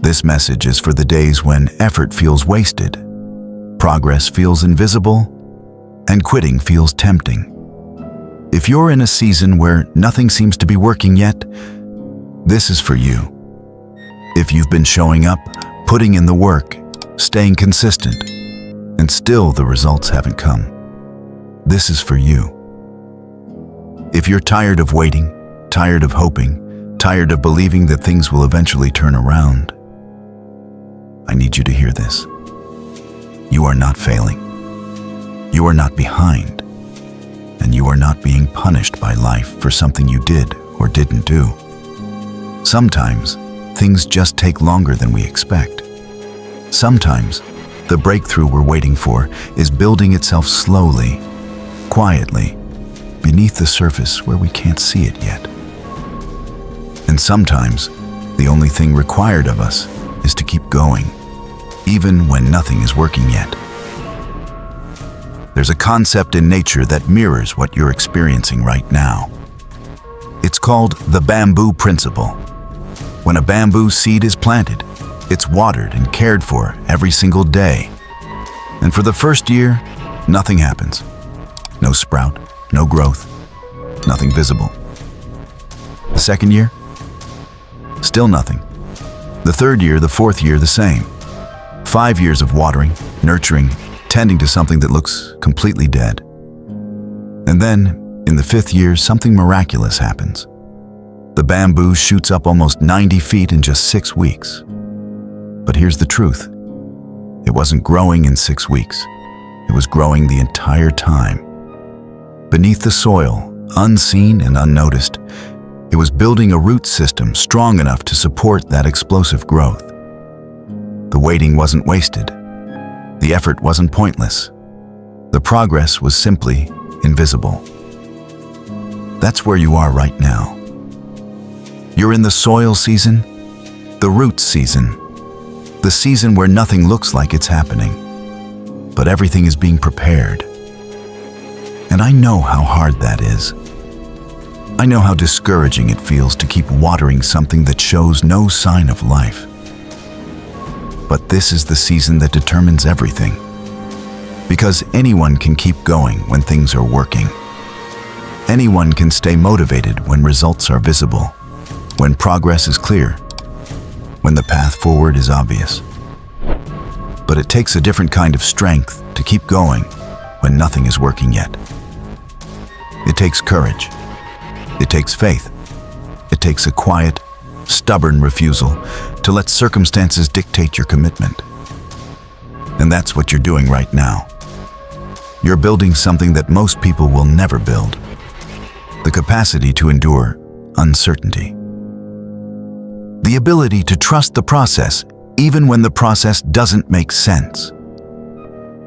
This message is for the days when effort feels wasted, progress feels invisible, and quitting feels tempting. If you're in a season where nothing seems to be working yet, this is for you. If you've been showing up, putting in the work, staying consistent, and still the results haven't come, this is for you. If you're tired of waiting, tired of hoping, tired of believing that things will eventually turn around, I need you to hear this. You are not failing. You are not behind. And you are not being punished by life for something you did or didn't do. Sometimes, things just take longer than we expect. Sometimes, the breakthrough we're waiting for is building itself slowly, quietly, beneath the surface where we can't see it yet. And sometimes, the only thing required of us is to keep going, even when nothing is working yet. There's a concept in nature that mirrors what you're experiencing right now. It's called the bamboo principle. When a bamboo seed is planted, it's watered and cared for every single day. And for the first year, nothing happens. No sprout, no growth, nothing visible. The second year, still nothing. The third year, the fourth year, the same. 5 years of watering, nurturing, tending to something that looks completely dead. And then, in the 5th year, something miraculous happens. The bamboo shoots up almost 90 feet in just 6 weeks. But here's the truth. It wasn't growing in 6 weeks. It was growing the entire time. Beneath the soil, unseen and unnoticed, it was building a root system strong enough to support that explosive growth. The waiting wasn't wasted. The effort wasn't pointless. The progress was simply invisible. That's where you are right now. You're in the soil season, the roots season, the season where nothing looks like it's happening, but everything is being prepared. And I know how hard that is. I know how discouraging it feels to keep watering something that shows no sign of life. But this is the season that determines everything. Because anyone can keep going when things are working. Anyone can stay motivated when results are visible, when progress is clear, when the path forward is obvious. But it takes a different kind of strength to keep going when nothing is working yet. It takes courage. It takes faith. It takes a quiet, stubborn refusal to let circumstances dictate your commitment. And that's what you're doing right now. You're building something that most people will never build. The capacity to endure uncertainty. The ability to trust the process even when the process doesn't make sense.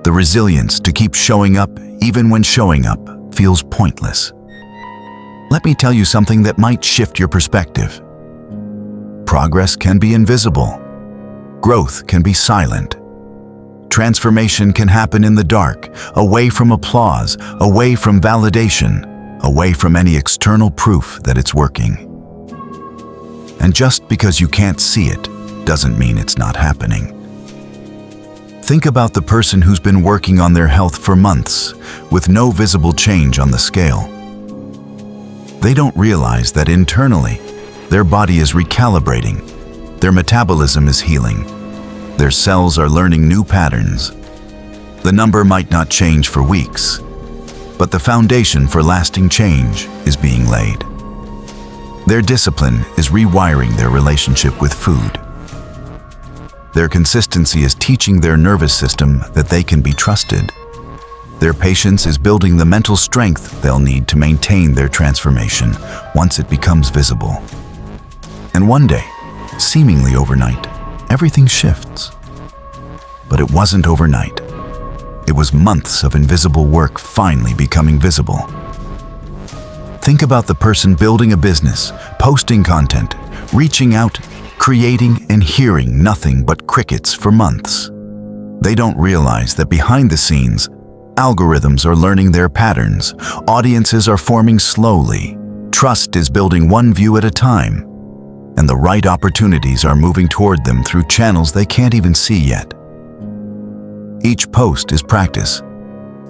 The resilience to keep showing up even when showing up feels pointless. Let me tell you something that might shift your perspective. Progress can be invisible. Growth can be silent. Transformation can happen in the dark, away from applause, away from validation, away from any external proof that it's working. And just because you can't see it doesn't mean it's not happening. Think about the person who's been working on their health for months with no visible change on the scale. They don't realize that internally, their body is recalibrating, their metabolism is healing, their cells are learning new patterns. The number might not change for weeks, but the foundation for lasting change is being laid. Their discipline is rewiring their relationship with food. Their consistency is teaching their nervous system that they can be trusted. Their patience is building the mental strength they'll need to maintain their transformation once it becomes visible. And one day, seemingly overnight, everything shifts. But it wasn't overnight. It was months of invisible work finally becoming visible. Think about the person building a business, posting content, reaching out, creating and hearing nothing but crickets for months. They don't realize that behind the scenes, algorithms are learning their patterns, audiences are forming slowly, trust is building one view at a time, and the right opportunities are moving toward them through channels they can't even see yet. Each post is practice.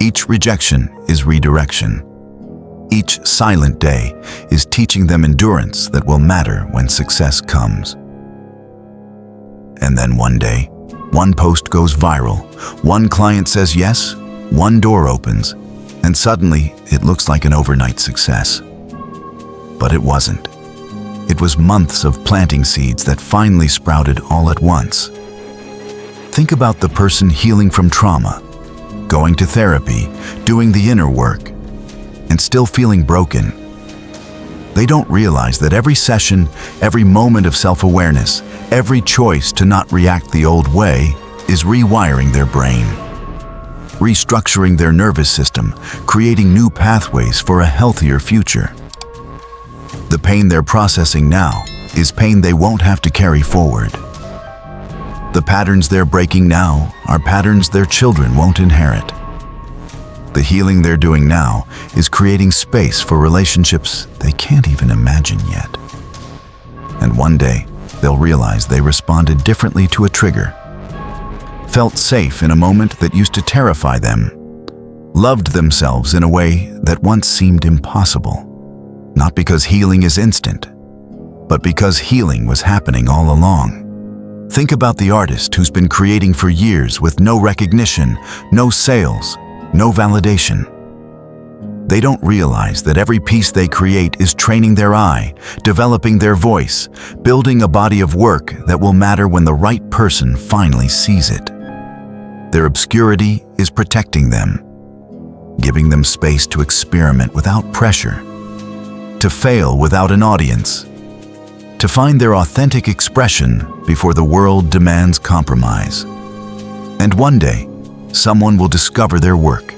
Each rejection is redirection. Each silent day is teaching them endurance that will matter when success comes. And then one day, one post goes viral, one client says yes, one door opens, and suddenly it looks like an overnight success. But it wasn't. It was months of planting seeds that finally sprouted all at once. Think about the person healing from trauma, going to therapy, doing the inner work, and still feeling broken. They don't realize that every session, every moment of self-awareness, every choice to not react the old way is rewiring their brain, restructuring their nervous system, creating new pathways for a healthier future. The pain they're processing now is pain they won't have to carry forward. The patterns they're breaking now are patterns their children won't inherit. The healing they're doing now is creating space for relationships they can't even imagine yet. And one day, they'll realize they responded differently to a trigger, felt safe in a moment that used to terrify them, loved themselves in a way that once seemed impossible. Not because healing is instant, but because healing was happening all along. Think about the artist who's been creating for years with no recognition, no sales, no validation. They don't realize that every piece they create is training their eye, developing their voice, building a body of work that will matter when the right person finally sees it. Their obscurity is protecting them, giving them space to experiment without pressure, to fail without an audience, to find their authentic expression before the world demands compromise. And one day, someone will discover their work,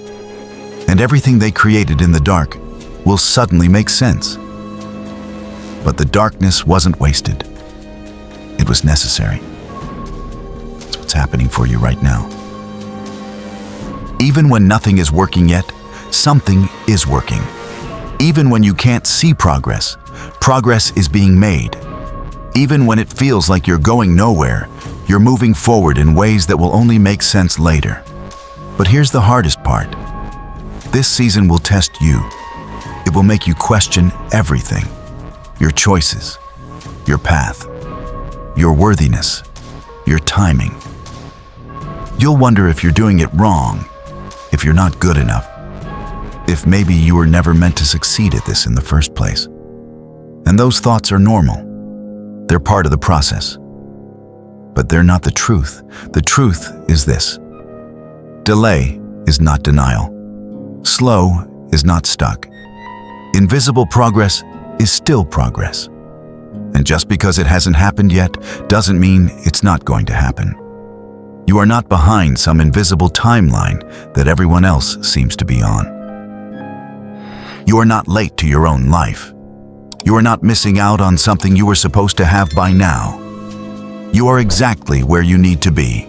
and everything they created in the dark will suddenly make sense. But the darkness wasn't wasted. It was necessary. That's what's happening for you right now. Even when nothing is working yet, something is working. Even when you can't see progress, progress is being made. Even when it feels like you're going nowhere, you're moving forward in ways that will only make sense later. But here's the hardest part. This season will test you. It will make you question everything. Your choices, your path, your worthiness, your timing. You'll wonder if you're doing it wrong, if you're not good enough, if maybe you were never meant to succeed at this in the first place. And those thoughts are normal. They're part of the process. But they're not the truth. The truth is this. Delay is not denial. Slow is not stuck. Invisible progress is still progress. And just because it hasn't happened yet doesn't mean it's not going to happen. You are not behind some invisible timeline that everyone else seems to be on. You are not late to your own life. You are not missing out on something you were supposed to have by now. You are exactly where you need to be,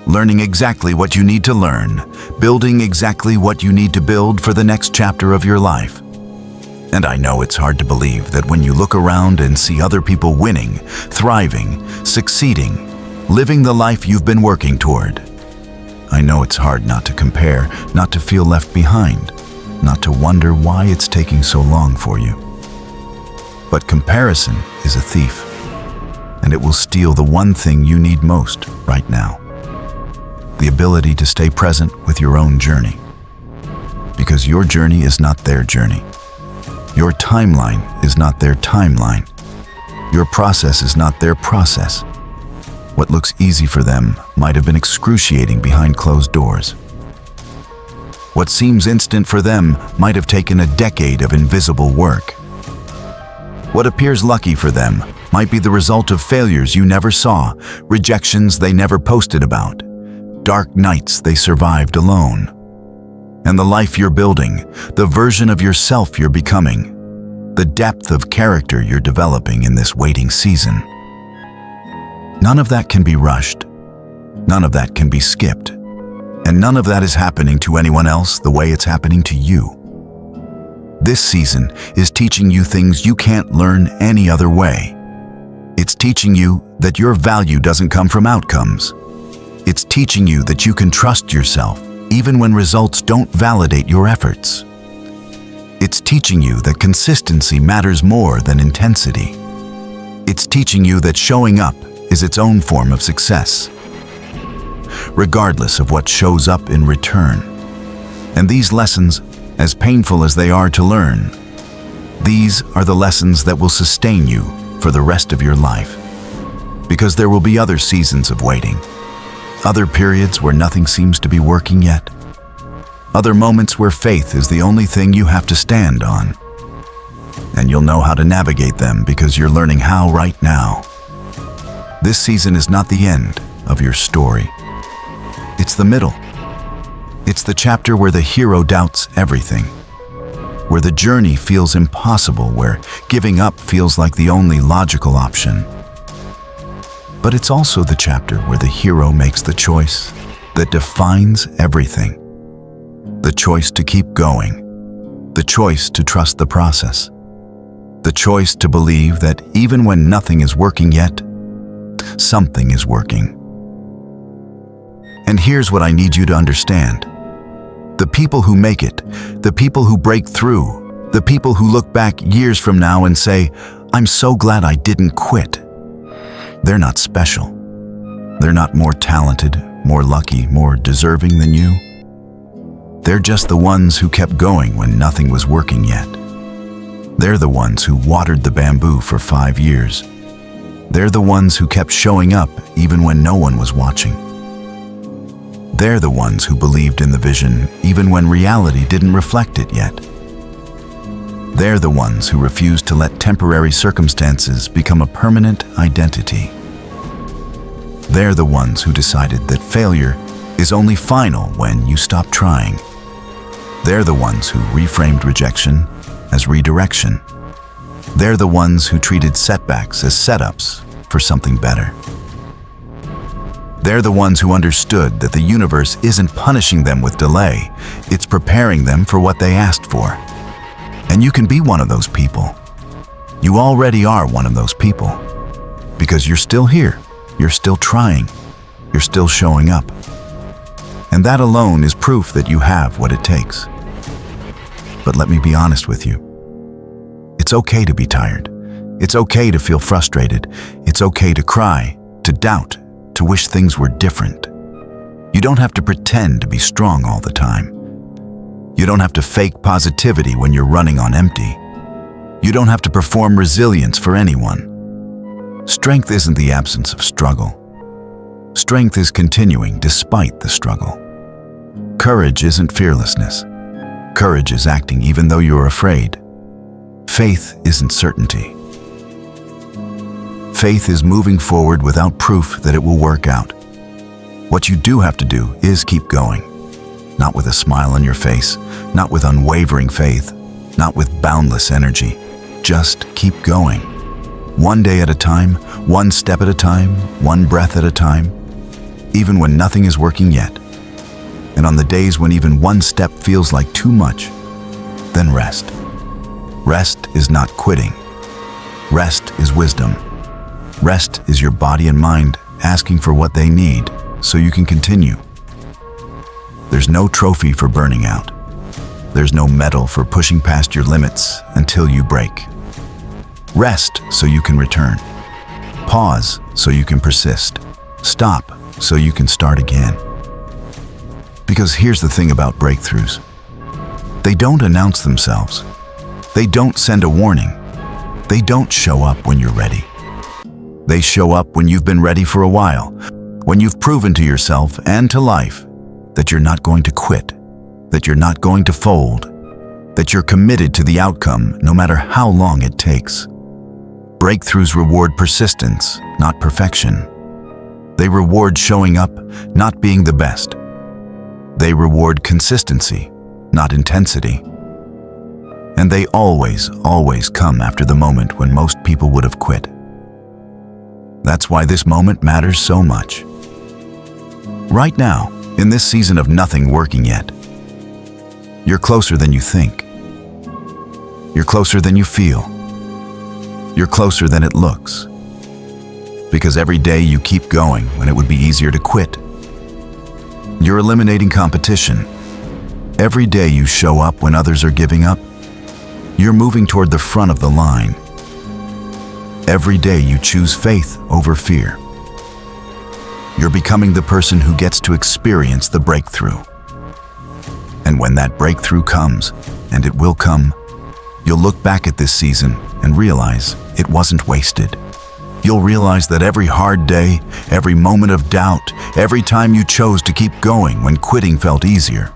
learning exactly what you need to learn, building exactly what you need to build for the next chapter of your life. And I know it's hard to believe that when you look around and see other people winning, thriving, succeeding, living the life you've been working toward. I know it's hard not to compare, not to feel left behind, not to wonder why it's taking so long for you. But comparison is a thief, and it will steal the one thing you need most right now. The ability to stay present with your own journey. Because your journey is not their journey. Your timeline is not their timeline. Your process is not their process. What looks easy for them might have been excruciating behind closed doors. What seems instant for them might have taken a decade of invisible work. What appears lucky for them might be the result of failures you never saw, rejections they never posted about, dark nights they survived alone. And the life you're building, the version of yourself you're becoming, the depth of character you're developing in this waiting season. None of that can be rushed. None of that can be skipped. And none of that is happening to anyone else the way it's happening to you. This season is teaching you things you can't learn any other way. It's teaching you that your value doesn't come from outcomes. It's teaching you that you can trust yourself even when results don't validate your efforts. It's teaching you that consistency matters more than intensity. It's teaching you that showing up is its own form of success, regardless of what shows up in return. And these lessons, as painful as they are to learn, these are the lessons that will sustain you for the rest of your life. Because there will be other seasons of waiting, other periods where nothing seems to be working yet, other moments where faith is the only thing you have to stand on. And you'll know how to navigate them because you're learning how right now. This season is not the end of your story. It's the middle. It's the chapter where the hero doubts everything, where the journey feels impossible, where giving up feels like the only logical option. But it's also the chapter where the hero makes the choice that defines everything. The choice to keep going, the choice to trust the process, the choice to believe that even when nothing is working yet, something is working. And here's what I need you to understand. The people who make it, the people who break through, the people who look back years from now and say, "I'm so glad I didn't quit," they're not special. They're not more talented, more lucky, more deserving than you. They're just the ones who kept going when nothing was working yet. They're the ones who watered the bamboo for 5 years. They're the ones who kept showing up even when no one was watching. They're the ones who believed in the vision even when reality didn't reflect it yet. They're the ones who refused to let temporary circumstances become a permanent identity. They're the ones who decided that failure is only final when you stop trying. They're the ones who reframed rejection as redirection. They're the ones who treated setbacks as setups for something better. They're the ones who understood that the universe isn't punishing them with delay, it's preparing them for what they asked for. And you can be one of those people. You already are one of those people. Because you're still here, you're still trying, you're still showing up. And that alone is proof that you have what it takes. But let me be honest with you. It's okay to be tired. It's okay to feel frustrated. It's okay to cry, to doubt, to wish things were different. You don't have to pretend to be strong all the time. You don't have to fake positivity when you're running on empty. You don't have to perform resilience for anyone. Strength isn't the absence of struggle. Strength is continuing despite the struggle. Courage isn't fearlessness. Courage is acting even though you're afraid. Faith isn't certainty. Faith is moving forward without proof that it will work out. What you do have to do is keep going. Not with a smile on your face, not with unwavering faith, not with boundless energy. Just keep going. One day at a time, one step at a time, one breath at a time, even when nothing is working yet. And on the days when even one step feels like too much, then rest. Rest is not quitting. Rest is wisdom. Rest is your body and mind asking for what they need so you can continue. There's no trophy for burning out. There's no medal for pushing past your limits until you break. Rest so you can return. Pause so you can persist. Stop so you can start again. Because here's the thing about breakthroughs. They don't announce themselves. They don't send a warning. They don't show up when you're ready. They show up when you've been ready for a while, when you've proven to yourself and to life that you're not going to quit, that you're not going to fold, that you're committed to the outcome no matter how long it takes. Breakthroughs reward persistence, not perfection. They reward showing up, not being the best. They reward consistency, not intensity. And they always come after the moment when most people would have quit. That's why this moment matters so much. Right now, in this season of nothing working yet, you're closer than you think. You're closer than you feel. You're closer than it looks. because every day you keep going when it would be easier to quit. You're eliminating competition. Every day you show up when others are giving up, you're moving toward the front of the line. Every day you choose faith over fear. You're becoming the person who gets to experience the breakthrough. And when that breakthrough comes, and it will come, you'll look back at this season and realize it wasn't wasted. You'll realize that every hard day, every moment of doubt, every time you chose to keep going when quitting felt easier,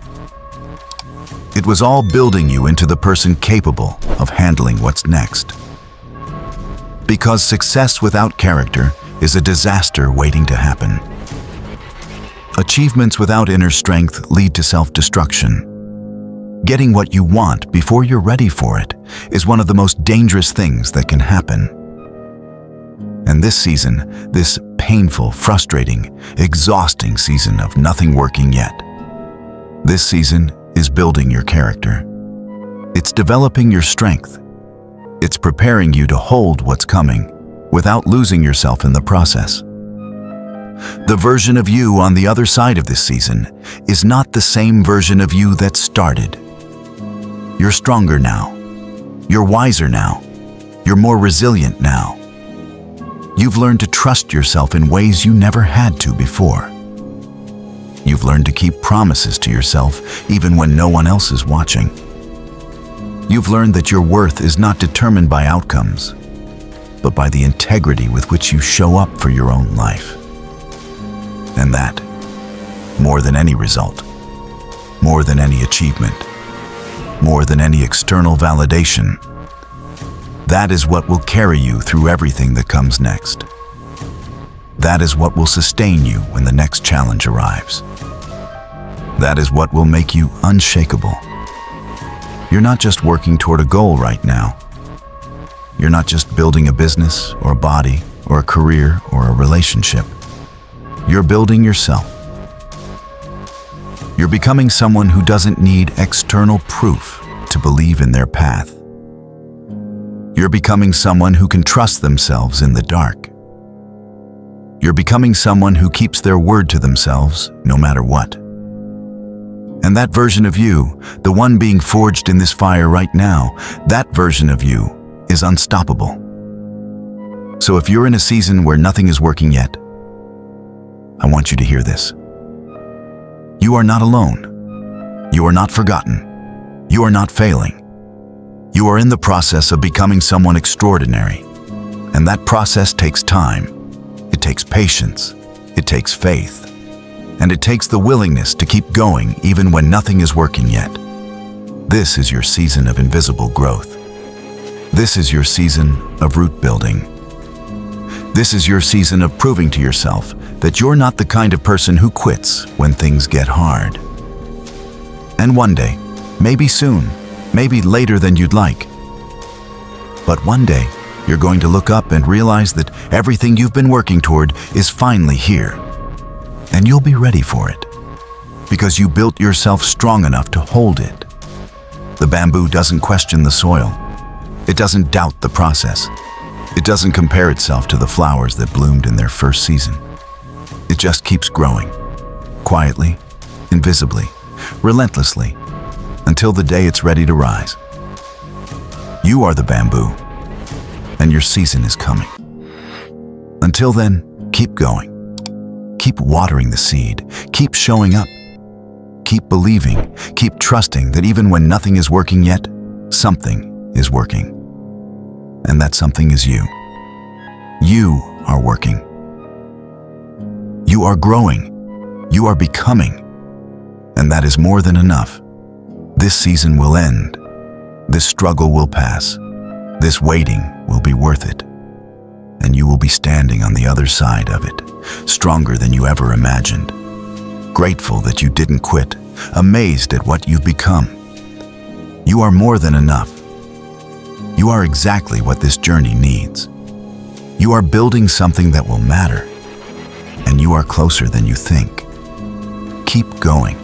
it was all building you into the person capable of handling what's next. Because success without character is a disaster waiting to happen. Achievements without inner strength lead to self-destruction. Getting what you want before you're ready for it is one of the most dangerous things that can happen. And this season, this painful, frustrating, exhausting season of nothing working yet, this season is building your character. It's developing your strength. It's preparing you to hold what's coming without losing yourself in the process. The version of you on the other side of this season is not the same version of you that started. You're stronger now. You're wiser now. You're more resilient now. You've learned to trust yourself in ways you never had to before. You've learned to keep promises to yourself even when no one else is watching. You've learned that your worth is not determined by outcomes, but by the integrity with which you show up for your own life. And that, more than any result, more than any achievement, more than any external validation, that is what will carry you through everything that comes next. That is what will sustain you when the next challenge arrives. That is what will make you unshakable. You're not just working toward a goal right now. You're not just building a business or a body or a career or a relationship. You're building yourself. You're becoming someone who doesn't need external proof to believe in their path. You're becoming someone who can trust themselves in the dark. You're becoming someone who keeps their word to themselves no matter what. And that version of you, the one being forged in this fire right now, that version of you is unstoppable. So if you're in a season where nothing is working yet, I want you to hear this. You are not alone. You are not forgotten. You are not failing. You are in the process of becoming someone extraordinary. And that process takes time. It takes patience. It takes faith. And it takes the willingness to keep going even when nothing is working yet. This is your season of invisible growth. This is your season of root building. This is your season of proving to yourself that you're not the kind of person who quits when things get hard. And one day, maybe soon, maybe later than you'd like, but one day, you're going to look up and realize that everything you've been working toward is finally here. And you'll be ready for it, because you built yourself strong enough to hold it. The bamboo doesn't question the soil. It doesn't doubt the process. It doesn't compare itself to the flowers that bloomed in their first season. It just keeps growing, quietly, invisibly, relentlessly, until the day it's ready to rise. You are the bamboo, and your season is coming. Until then, keep going. Keep watering the seed. Keep showing up. Keep believing. Keep trusting that even when nothing is working yet, something is working. And that something is you. You are working. You are growing. You are becoming. And that is more than enough. This season will end. This struggle will pass. This waiting will be worth it. And you will be standing on the other side of it, stronger than you ever imagined. Grateful that you didn't quit, amazed at what you've become. You are more than enough. You are exactly what this journey needs. You are building something that will matter, and you are closer than you think. Keep going.